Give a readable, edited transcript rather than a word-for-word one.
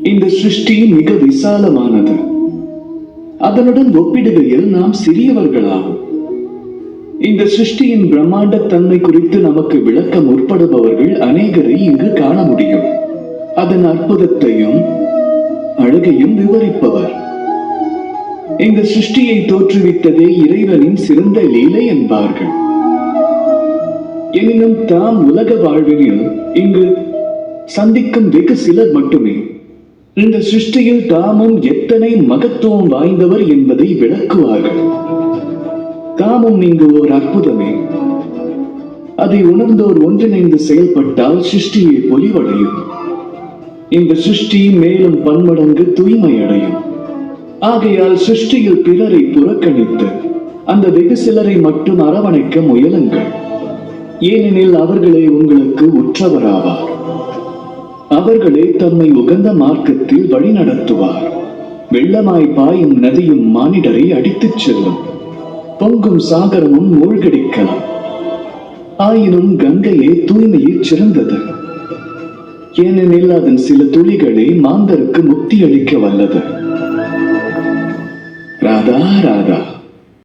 இந்த சிருஷ்டி மிக விசாலமானது. அதனுடன் ஒப்பிடுகையில் நாம் சிறியவர்களாகும். இந்த சிருஷ்டியின் பிரம்மாண்ட தன்மை குறித்து நமக்கு விளக்க முற்படுபவர்கள் அநேகரை இங்கு காண முடியும். அதன் அற்புதத்தையும் அழகையும் விவரிப்பவர். இந்த சிருஷ்டியை தோற்றுவித்ததே இறைவனின் சிறந்த லீலை என்பார்கள். எனினும் தாம் உலக வாழ்வினில் இங்கு சந்திக்கும் வெகு சிலர் மட்டுமே இந்த சிருஷ்டியில் தாமும் எத்தனை மகத்துவம் வாய்ந்தவர் என்பதை விளக்குவார்கள். தாமும் இங்கு ஓர் அற்புதமே. அதை உணர்ந்தோர் ஒன்றிணைந்து செயல்பட்டால் சிருஷ்டியை பொலிவடையும். இந்த சிருஷ்டி மேலும் பன்மடங்கு தூய்மை அடையும். ஆகையால் சிருஷ்டியில் பிறரை புறக்கணித்து அந்த வெகு சிலரை மட்டும் அரவணைக்க முயலுங்கள். ஏனெனில் அவர்களே உங்களுக்கு உற்றவராவார். அவர்களே தம்மை உகந்த மார்க்கத்தில் வழி நடத்துவார். வெள்ளமாய் பாயும் நதியும் மானிடரை அடித்துச் செல்லும். பொங்கும் சாகரமும் மூழ்கடிக்கலாம். ஆயினும் கங்கையே தூய்மையில் சிறந்தது. ஏனெனில் அதன் சில துளிகளே மாந்தருக்கு முக்தி அளிக்க வல்லது. ராதா ராதா.